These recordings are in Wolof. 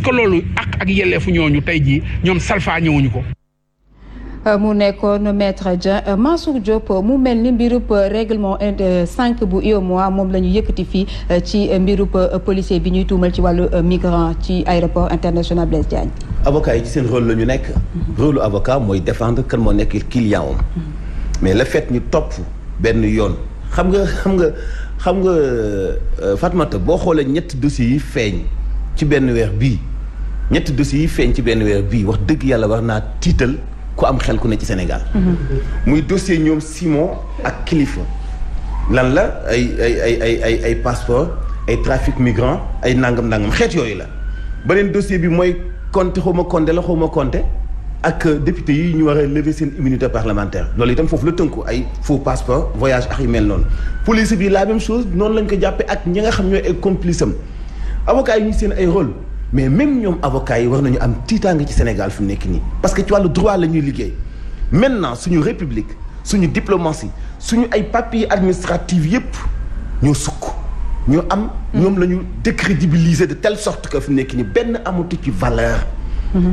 est-ce que loolu ak yelleefu ñooñu tey jii ñoom salfaa ñëwuñu ko. mu nekkoon maître Dieng Mansour Diop mu mel ni mbirub règlement 5 bu UEMOA moom la ñu yëkkati fii ci mbirub policier bi ñuy tuumal ci wàllu migrant ci aéroport international Blaise Diagne. avocat yi ci seen rôle la ñu nekk. rôle avocat mooy défendre kan moo nekk client am. mais le fait ñu topp benn yoon xam nga Fatmata boo xoolee ñetti dossiers yi feeñ ci benn weer bii wax dëgg yàlla war naa tiital ku am xel ku ne ci Sénégal. muy dossier ñoom Simon ak Kilifeu lan la ay passeport ay trafic migrant ay nangam xeet yooyu la. beneen dossier bi mooy Conté xaw ma Conté ak député yi ñu war a lever seen immunité parlementaire loolu itam foofu la tënku ay faux passeport voyage ak yu mel noonu. police bi la même chose noonu lañ ko jàppee ak ñi nga xam ñooy ay complice am avocats yi ñu seen ay rôle. mais même ñoom avocats yi war nañu am tiitaange ci Sénégal fi mu nekk nii parce que ci wàllu droit la ñuy liggéey maintenant suñu république suñu diplomatie suñu ay papiers administratifs yépp ñoo sukk ñoo am. ñoom la ñu décrédibiliser de telle sorte que fi mu nekk nii benn amatu ci valeur.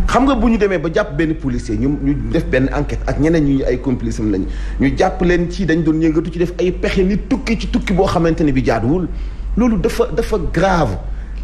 xam nga bu ñu demee ba jàpp benn policier ñu def benn enquête ak ñeneen ñu ay complice am lañu ñu jàpp leen ci dañ doon yëngatu ci def ay pexe ni tukki boo xamante ne bi jaaduwul loolu dafa grave.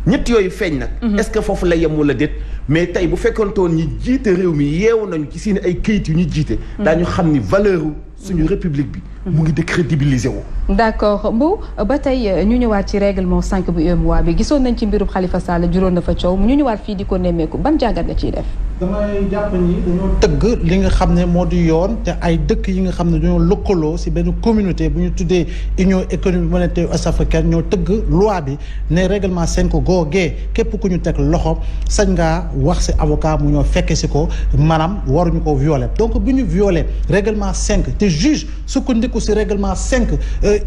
ñett yooyu feeñ nag. est-ce que foofu la yem wala déet mais tey bu fekkoontoon ñi jiite réew mi yeewu nañu ci seen ay këyit yu ñu jiite. daañu xam ni valeur suñu république bi. mu ngi décrédibiliser wu. d'accord Mbow ba tey ñu ñëwaat ci règlement 5 bu UEMOA bi gisoon nañ ci mbirub Khalifa Sall juróon na fa coow ñu ñëwaat fii di ko nemmeeku ban jàngat la ciy def. damay jàpp ni dañoo tëgg li nga xam ne moo di yoon te ay dëkk yi nga xam ne dañoo lëkkaloo si benn communauté bu ñu tuddee Union économique monétaire ouest-africaine ñoo tëgg loi bi ne règlement 5 googee képp ku ñu teg loxo sañ ngaa wax si avocat mu ñoo fekke si ko maanaam waruñu ko violer donc bu ñu violer règlement 5 te juge sukkandiku si règlement 5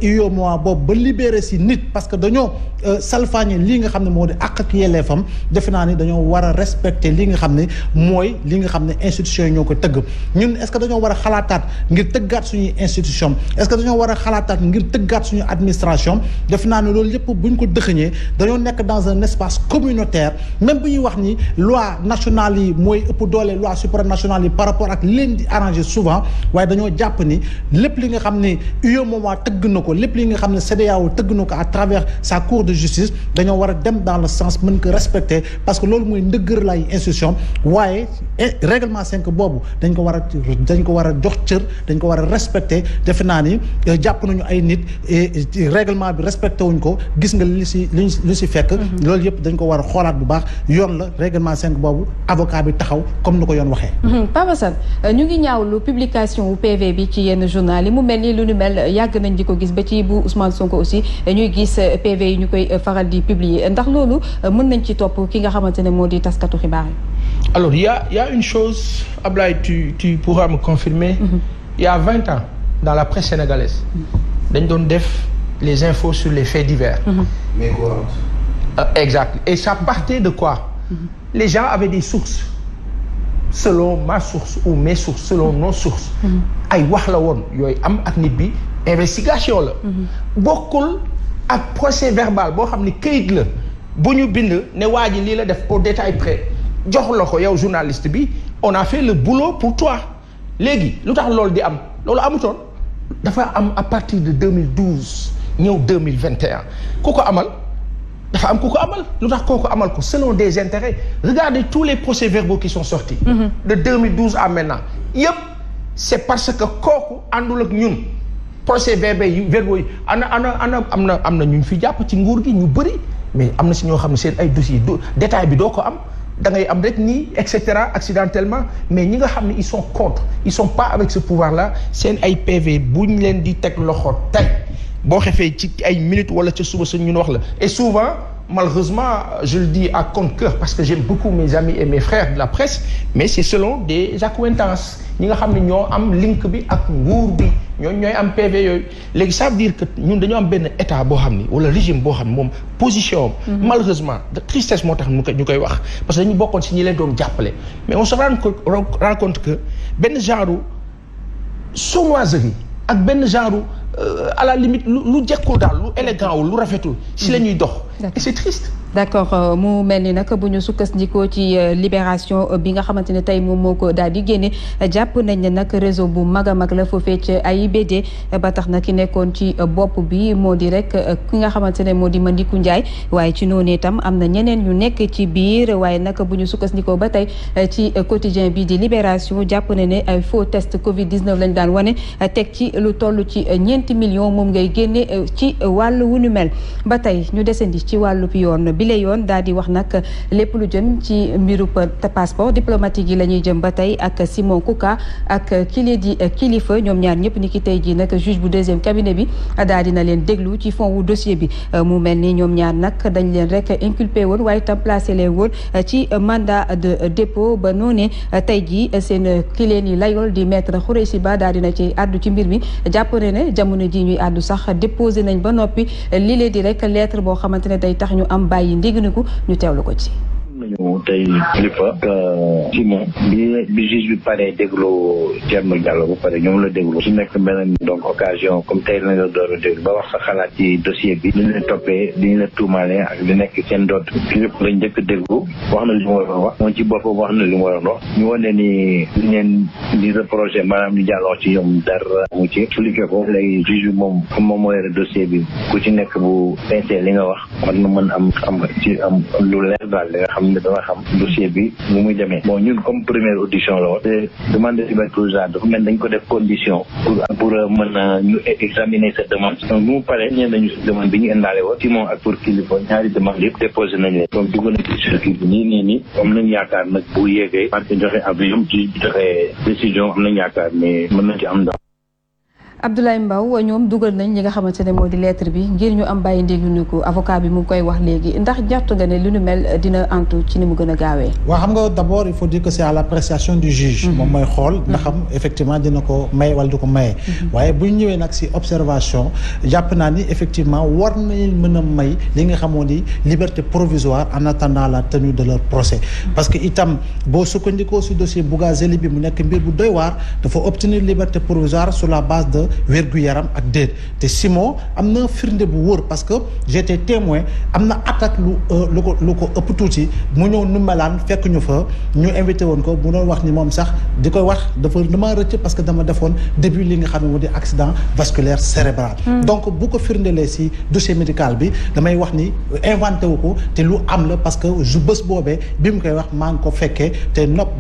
UEMOA boobu ba libéré si nit parce que dañoo salfaañe lii nga xam ne moo di àq ak yelleefam defe naa ni dañoo war a respecter li nga xam ne mooy li nga xam ne institution yi ñoo ko tëgg ñun est-ce que dañoo war a xalaataat ngir tëggaat suñuy institution est-ce que dañoo war a xalaataat ngir tëggaat suñu administration def naa ne loolu yëpp buñ ko dëxëñee dañoo nekk dans un espace communautaire même bu ñuy wax ni loi nationale yi mooy ëpp doole loi supranationale yi par rapport ak leen di arranger souvent waaye dañoo jàpp ni lépp li nga xam ne UEMOA tëgg na ko lépp li nga xam ne CEDEAO tëgg na ko à travers sa cour de justice dañoo war a dem dans le sens mën ko respecter parce que loolu mooy ndëggër lay institution waaye règlement 5 boobu dañ ko war a jox cër dañ ko war a respecter defe naa ni jàpp nañu ay nit règlement bi respecté wuñ ko gis nga li si fekk loolu yëpp dañ ko war a xoolaat bu baax yoon la règlement 5 boobu avocat bi taxaw comme ni ko yoon waxee. Papa Sane ñu ngi ñaawlu publication PV bi ci yenn journal yi mu mel ni lu nu mel yàgg nañ di ko gis ba ci bu Ousmane Sonko aussi ñuy gis PV yi ñu koy faral di publier ndax loolu mën nañ ci topp ki nga xamante ne moo di taskatu xibaar yi. Alors, il y a une chose, Ablaye, tu pourras me confirmer. Il y a 20 ans, dans la presse sénégalaise, dañ doon def les infos sur les faits divers. Mais quoi? Exact. Et ça partait de quoi? Les gens avaient des sources. Selon ma source ou mes sources, selon nos sources. ay wax la woon yooyu am ak nit bi investigation la. bokkul ak procès verbal boo xam ni këyit la bu ñu bind ne waa ji lii la def au détail près. jox la ko yow journaliste bi on a fait le boulot pour toi léegi lu tax loolu di am loolu amutoon dafa am à partir de 2012 ñëw 2021 ku ko amal dafa am ku ko amal lu tax kooku amal ko selon des intérêts regardez tous les procès-verbaux qui sont sortis de 2012 à maintenant yëpp c'est parce que kooku àndul ak ñun procès-verbaux yi am na ñu fi jàpp ci nguur gi ñu bëri mais am na si ñoo xam ne seen ay dossiers détail bi doo ko am da ngay am rek nii et cetera accidentellement mais ñi nga xam ne ils sont contre ils sont pas avec ce pouvoir là seen ay PV bu ñu leen di teg loxo tey boo xefee ci ay minutes wala ca suba sa ñun wax la et souvent malheureusement je le dis à contre-cœur parce que j'aime beaucoup mes amis et mes frères de la presse mais c'est selon des accointances ñi nga xam ne ñoo am link bi ak nguur bi ñooy am PV yooyu léegi ça veut dire que ñun dañoo am benn état boo xam ni wala régime boo xam ni moom position malheureusement de tristesse moo tax ñu koy wax parce que dañu bokkoon si ñi leen doon jàppale mais on se rend compte que benn genre sournoiserie ak benn genre à la limite lu jekkul daal lu élégant wul lu rafetul si la ñuy dox et c'est triste d'accord mu mel ni nag bu ñu sukkandikoo ci libération bi nga xamante ne tey moom moo ko daal di génne jàpp nañ ne nag réseau bu mag a mag la foofee ci AIBD ba tax na ki nekkoon ci bopp bi moo di rek ki nga xamante ne moo di Mandiku Ndiaye waaye ci noonu itam am na ñeneen ñu nekk ci biir waaye nag bu ñu sukkandikoo ba tey ci quotidien bi di libération jàpp na ne ay faux test Covid 19 lañ daan wane teg ci lu toll ci 4 millions moom ngay génne ci wàllu wu nu mel ba tey ñu desandi ci wàllu yoon. bi la yoon daal di wax nag lépp lu jëm ci mbirub passeport diplomatique yi la ñuy jëm ba tey ak Simon Kouka ak kile di Kilifeu ñoom ñaar ñëpp ni ki tey jii nag juge bu deuxième cabinet bi daal dina leen déglu ci fond wu dossier bi mu mel ni ñoom ñaar nag dañ leen rek inculpé woon waaye tam placé leen woon ci mandat de dépôt ba noonee tey jii seen kileen yi layool di maître Khoureyssi Ba daal dina ci àddu ci mbir mi jàpp ne jamono ji ñuy àddu sax déposé nañ ba noppi li leen di rek lettre boo xamante ne day tax ñu am bàyyi ndégniku ñu teewlu ko ci. nañu tey Kilifeu Simon bi juge bi paree déglu Thierno Diallo bu pare ñoom la déglu su nekk beneen donc occasion comme tey la nga door a déglu ba wax sa xalaat ci dossier bi li ñu leen toppee li ñu leen tuumaale ak li nekk seen doot Kilifeu lañ njëkk déglu wax na li mu waroon wax moom ci boppam wax na li mu waroon wax ñu wane ni li ngeen di reproché maanaam ñu jàlloo ci ñoom dara mu ci expliqué ko léegi juge bi moom moo yore dossier bi ku ci nekk bu pensé li nga wax war na mën am ci am lu leer daal li nga xam ne dama xam dossier bi nu muy demee bon ñun comme première audition la woon te demande de liberté provisoire dafa mel dañ ko def condition pour mën a ñu examiner cette demande donc bu mu paree ñeen nañu si demande bi ñu indaale woon Simon ak pour Kilifeu ñaari demande yëpp déposé nañ leen donc dugg na ci circuit bi nii am nañ yaakaar nag bu yéegee parce que joxe avis ci joxe décision am nañ yaakaar mais mën nañ ci am ndax Abdoulaye Mbow ñoom dugal nañ li nga xamante ne moo di lettre bi ngir ñu am bàyyi ndégniku avocat bi mu ngi koy wax léegi ndax jàpp nga ne lu nu mel dina antu ci ni mu gën a gaawee. waaw xam nga d'abord il faut dire que c'est à l'appréciation du juge. moom mooy xool ndax xam effectivement dina ko maye wala du ko maye. waaye bu ñu ñëwee nag ci observation jàpp naa ni effectivement war nañ mën a may li nga xamoon ni liberté provisoire en attendant la tenue de leur procès. parce que itam boo sukkandikoo ci dossier Bougazelli bi mu nekk mbir bu doy waar dafa obtenir liberté provisoire sur la base de wér-gu-yaram ak déet te Simon am na firnde bu wóor parce que j'étais témoin am na attaque lu ko ëpp tuuti mu ñëw nu melaan fekk ñu fa ñu invité woon ko bu doon wax ni moom sax di koy wax dama rëcc parce que dama defoon début li nga xam ne moo di accident vasculaire cérébral donc bu ko firndelee ci dossier médical bi damay wax ni inventé wu ko te lu am la parce que ju bés boobee bi mu koy wax maa ngi ko fekkee te nopp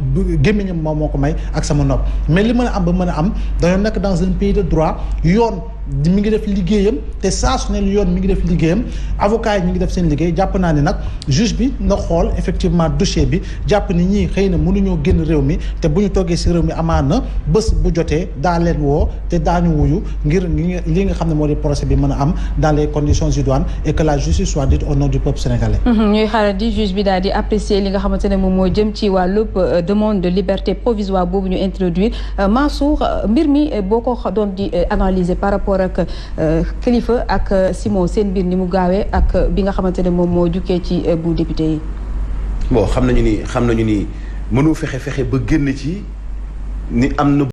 gémmiñam moom moo ko may ak sama nopp mais li mën a am ba mën a am dañoo nekk dans un pays de droit yoon mi ngi def liggéeyam te saa su ne yoon mi ngi def liggéeyam avocat yi ñu ngi def seen liggéey jàpp naa ni nag juge bi na xool effectivement dossier bi jàpp ni ñii xëy na mënuñoo génn réew mi te bu ñu toggee ci réew mi amaan na bés bu jotee daa leen woo te daañu wuyu ngir li nga xam ne moo di procès bi mën a am dans les conditions idoines et que la justice soit dite au nom du peuple sénégalais. ñuy xaaral di juge bi daal di apprécier li nga xamante ne moom moo jëm ci wàllub demande de liberté provisoire boobu ñu introduire Mansour mbir mi boo ko doon di analyser par rapport ak Kilifeu ak Simon seen mbir ni mu gaawee ak bi nga xamante ne moom moo jukkee ci bu député yi. bon xam nañu ni mënu fexe ba génn ci ni am na.